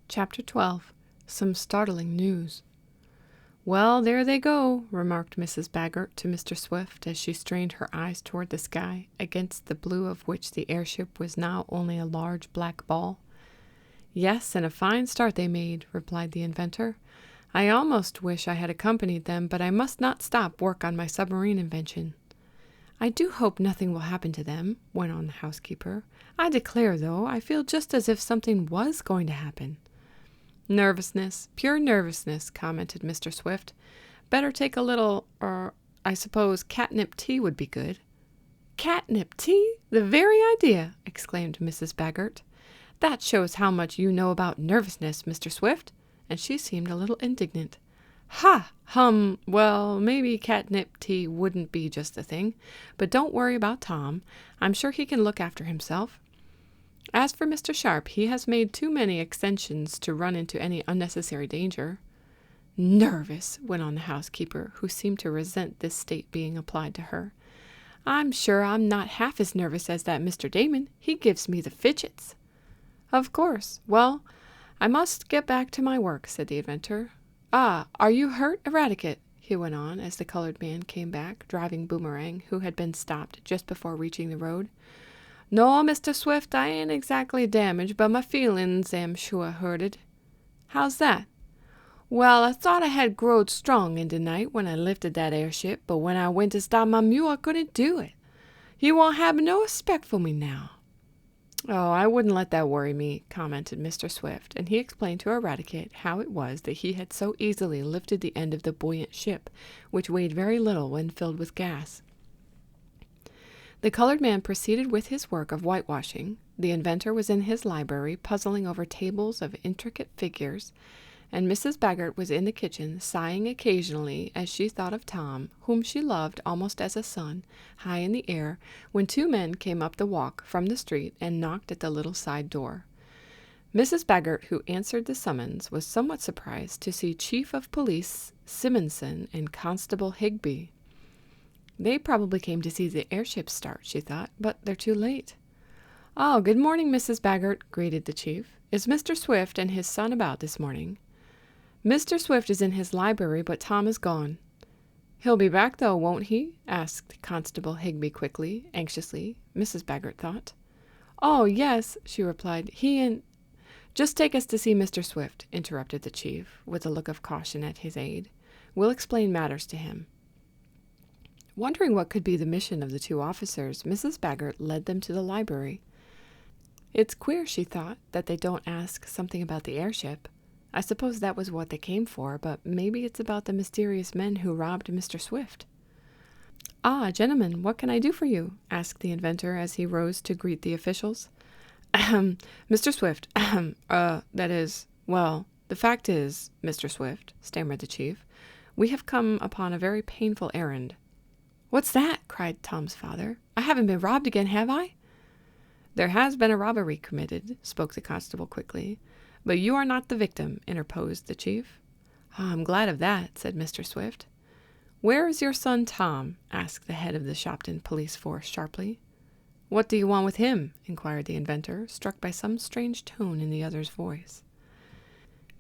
Chapter 12. Some Startling News. "Well, there they go," remarked Mrs. Baggert to Mr. Swift as she strained her eyes toward the sky, against the blue of which the airship was now only a large black ball. "Yes, and a fine start they made," replied the inventor. "I almost wish I had accompanied them, but I must not stop work on my submarine invention." "I do hope nothing will happen to them," went on the housekeeper. "I declare, though, I feel just as if something was going to happen." "Nervousness, pure nervousness," commented Mr. Swift. "Better take a little, I suppose catnip tea would be good." "Catnip tea? The very idea!" exclaimed Mrs. Baggert. "That shows how much you know about nervousness, Mr. Swift," and she seemed a little indignant. Well, maybe catnip tea wouldn't be just the thing, but don't worry about Tom. I'm sure he can look after himself. As for Mr. Sharp, he has made too many extensions to run into any unnecessary danger." "Nervous," went on the housekeeper, who seemed to resent this state being applied to her. "I'm sure I'm not half as nervous as that Mr. Damon. He gives me the fidgets." "Of course. Well, I must get back to my work," said the inventor. "Are you hurt, Eradicate?" he went on, as the colored man came back, driving Boomerang, who had been stopped just before reaching the road. "No, Mr. Swift, I ain't exactly damaged, but my feelin's am sure hurted." "How's that?" "Well, I thought I had growed strong in the night when I lifted that airship, but when I went to stop my mule, I couldn't do it. You won't have no respect for me now." "Oh, I wouldn't let that worry me," commented Mr. Swift, and he explained to Eradicate how it was that he had so easily lifted the end of the buoyant ship, which weighed very little when filled with gas. The colored man proceeded with his work of whitewashing. The inventor was in his library puzzling over tables of intricate figures, and Mrs. Baggert was in the kitchen sighing occasionally as she thought of Tom, whom she loved almost as a son, high in the air, when two men came up the walk from the street and knocked at the little side door. Mrs. Baggert, who answered the summons, was somewhat surprised to see Chief of Police Simonson and Constable Higby. "They probably came to see the airship start," she thought, "but they're too late." "Oh, good morning, Mrs. Baggert," greeted the chief. "Is Mr. Swift and his son about this morning?" "Mr. Swift is in his library, but Tom is gone." "He'll be back, though, won't he?" asked Constable Higby quickly, anxiously, Mrs. Baggert thought. "Oh, yes," she replied. "He and—" "Just take us to see Mr. Swift," interrupted the chief, with a look of caution at his aide. "We'll explain matters to him." Wondering what could be the mission of the two officers, Mrs. Baggert led them to the library. "It's queer," she thought, "that they don't ask something about the airship. I suppose that was what they came for, but maybe it's about the mysterious men who robbed Mr. Swift." "Gentlemen, what can I do for you?" asked the inventor as he rose to greet the officials. "Mr. Swift, the fact is, Mr. Swift," stammered the chief, "we have come upon a very painful errand." "What's that?" cried Tom's father. "I haven't been robbed again, have I?" "There has been a robbery committed," spoke the constable quickly. "But you are not the victim," interposed the chief. "I'm glad of that," said Mr. Swift. "Where is your son Tom?" asked the head of the Shopton police force sharply. "What do you want with him?" inquired the inventor, struck by some strange tone in the other's voice.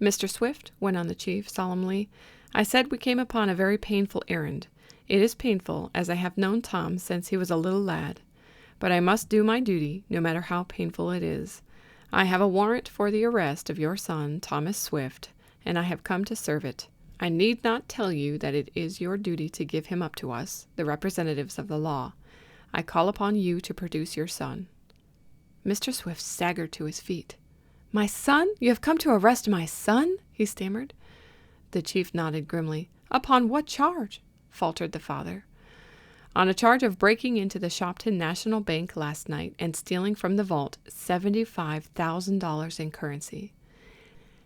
"Mr. Swift," went on the chief solemnly, "I said we came upon a very painful errand. It is painful, as I have known Tom since he was a little lad. But I must do my duty, no matter how painful it is. I have a warrant for the arrest of your son, Thomas Swift, and I have come to serve it. I need not tell you that it is your duty to give him up to us, the representatives of the law. I call upon you to produce your son." Mr. Swift staggered to his feet. "My son? You have come to arrest my son?" he stammered. The chief nodded grimly. "Upon what charge?" faltered the father. "On a charge of breaking into the Shopton National Bank last night and stealing from the vault $75,000 in currency."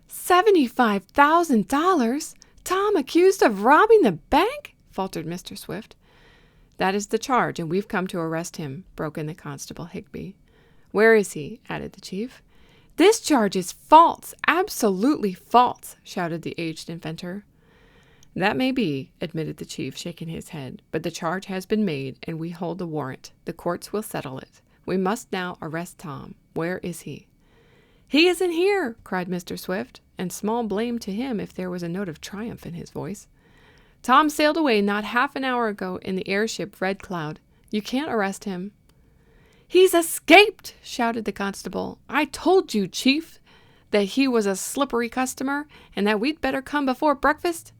"$75,000? Tom accused of robbing the bank?" faltered Mr. Swift. "That is the charge, and we've come to arrest him," broke in the Constable Higby. "Where is he?" added the chief. "This charge is false, absolutely false," shouted the aged inventor. "That may be," admitted the chief, shaking his head, "but the charge has been made, and we hold the warrant. The courts will settle it. We must now arrest Tom. Where is he?" "He isn't here!" cried Mr. Swift, and small blame to him if there was a note of triumph in his voice. "Tom sailed away not half an hour ago in the airship Red Cloud. You can't arrest him." "He's escaped!" shouted the constable. "I told you, Chief, that he was a slippery customer, and that we'd better come before breakfast."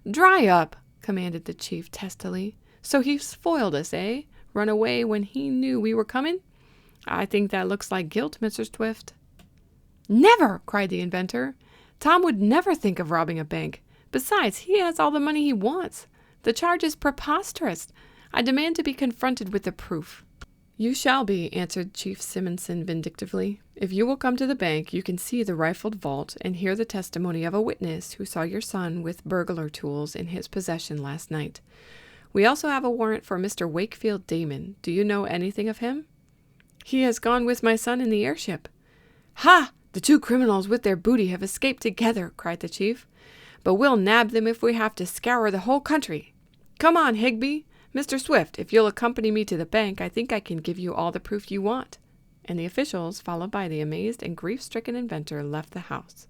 "Dry up!" commanded the chief testily. "So he foiled us, eh? Run away when he knew we were coming? I think that looks like guilt, Mr. Swift." "Never!" cried the inventor. "Tom would never think of robbing a bank. Besides, he has all the money he wants. The charge is preposterous. I demand to be confronted with the proof." "You shall be," answered Chief Simonson vindictively. "If you will come to the bank, you can see the rifled vault and hear the testimony of a witness who saw your son with burglar tools in his possession last night. We also have a warrant for Mr. Wakefield Damon. Do you know anything of him?" "He has gone with my son in the airship." "Ha! The two criminals with their booty have escaped together," cried the chief. "But we'll nab them if we have to scour the whole country. Come on, Higby. Mr. Swift, if you'll accompany me to the bank, I think I can give you all the proof you want." And the officials, followed by the amazed and grief-stricken inventor, left the house.